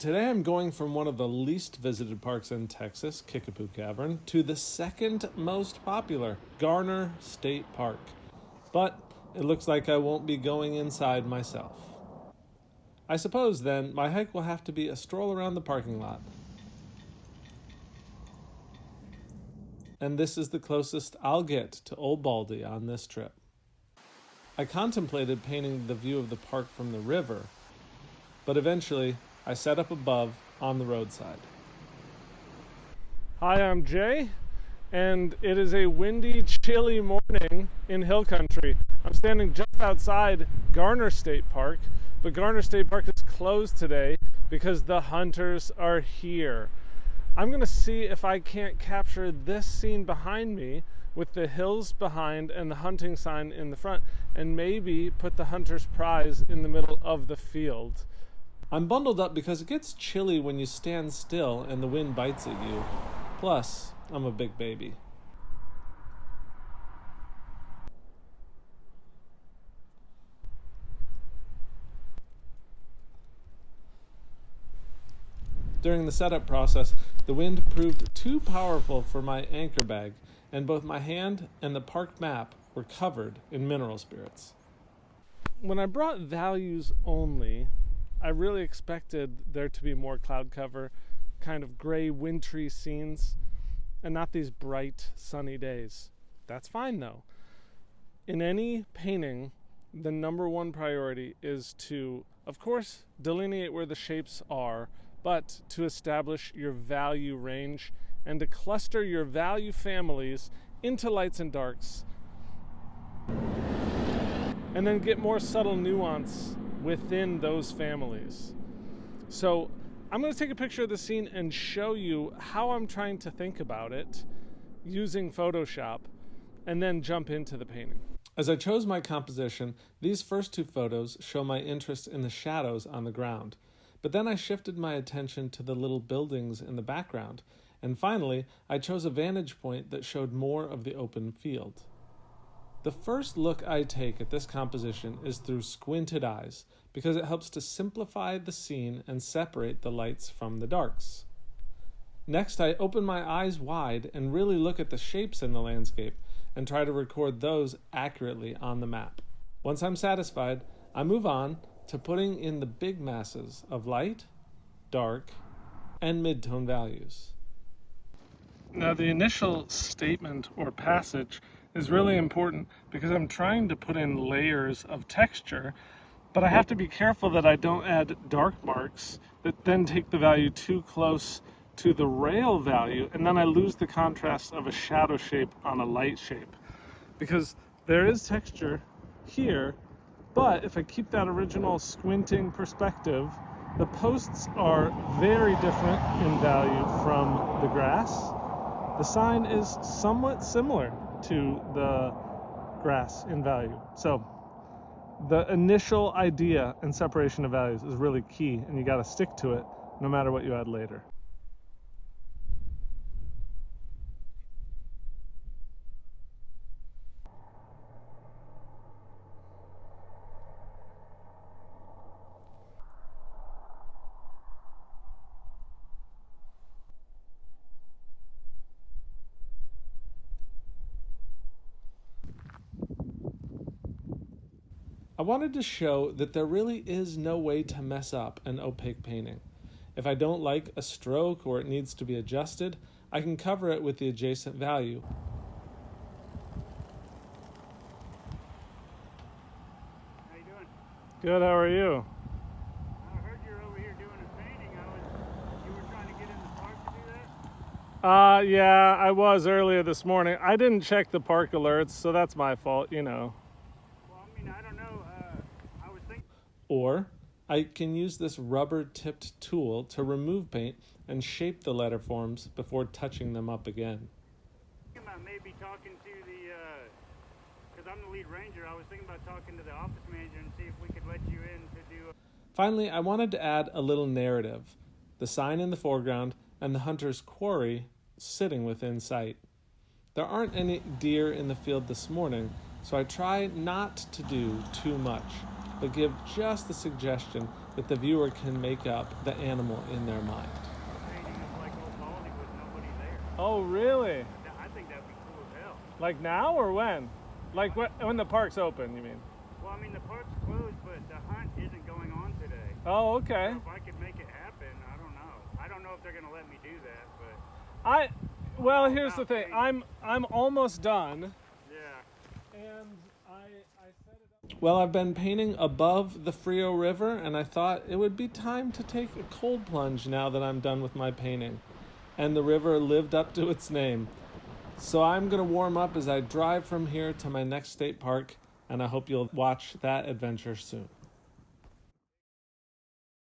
Today I'm going from one of the least visited parks in Texas, Kickapoo Cavern, to the second most popular, Garner State Park. But it looks like I won't be going inside myself. I suppose, then, my hike will have to be a stroll around the parking lot. And this is the closest I'll get to Old Baldy on this trip. I contemplated painting the view of the park from the river, but eventually I set up above on the roadside. Hi, I'm Jay, and it is a windy, chilly morning in hill country. I'm standing just outside Garner State Park, but Garner State Park is closed today because the hunters are here. I'm going to see if I can't capture this scene behind me with the hills behind and the hunting sign in the front, and maybe put the hunter's prize in the middle of the field. I'm bundled up because it gets chilly when you stand still and the wind bites at you. Plus, I'm a big baby. During the setup process, the wind proved too powerful for my anchor bag, and both my hand and the park map were covered in mineral spirits. When I brought values only, I really expected there to be more cloud cover, kind of gray, wintry scenes, and not these bright, sunny days. That's fine, though. In any painting, the number one priority is to, of course, delineate where the shapes are, but to establish your value range and to cluster your value families into lights and darks, and then get more subtle nuance within those families. So I'm going to take a picture of the scene and show you how I'm trying to think about it using Photoshop, and then jump into the painting. As I chose my composition, these first two photos show my interest in the shadows on the ground. But then I shifted my attention to the little buildings in the background, and finally, I chose a vantage point that showed more of the open field. The first look I take at this composition is through squinted eyes, because it helps to simplify the scene and separate the lights from the darks. Next, I open my eyes wide and really look at the shapes in the landscape and try to record those accurately on the map. Once I'm satisfied, I move on to putting in the big masses of light, dark, and mid-tone values. Now, the initial statement or passage is really important because I'm trying to put in layers of texture, but I have to be careful that I don't add dark marks that then take the value too close to the rail value, and then I lose the contrast of a shadow shape on a light shape. Because there is texture here, but if I keep that original squinting perspective, the posts are very different in value from the grass. The sign is somewhat similar to the grass in value. So the initial idea and separation of values is really key, and you got to stick to it no matter what you add later. I wanted to show that there really is no way to mess up an opaque painting. If I don't like a stroke or it needs to be adjusted, I can cover it with the adjacent value. How you doing? Good, how are you? I heard you're over here doing a painting. You were trying to get in the park to do that? Yeah, I was earlier this morning. I didn't check the park alerts, so that's my fault, you know. Well, I mean, I don't know. I was thinking. Or I can use this rubber-tipped tool to remove paint and shape the letter forms before touching them up again. About maybe talking to because I'm the lead ranger. I was thinking about talking to the office manager and see if we could let you in to do. Finally, I wanted to add a little narrative, the sign in the foreground and the hunter's quarry sitting within sight. There aren't any deer in the field this morning, so I try not to do too much. but give just the suggestion that the viewer can make up the animal in their mind. Painting is like old Baldy with nobody there. Oh, really? I think that'd be cool as hell. Like now or when? Like when the park's open, you mean? Well, I mean, the park's closed, but the hunt isn't going on today. Oh, okay. So if I could make it happen, I don't know. I don't know if they're going to let me do that, but... Well, here's the thing. I'm almost done. Yeah. And I set it up. Well, I've been painting above the Frio River, and I thought it would be time to take a cold plunge now that I'm done with my painting. And the river lived up to its name. So I'm going to warm up as I drive from here to my next state park, and I hope you'll watch that adventure soon.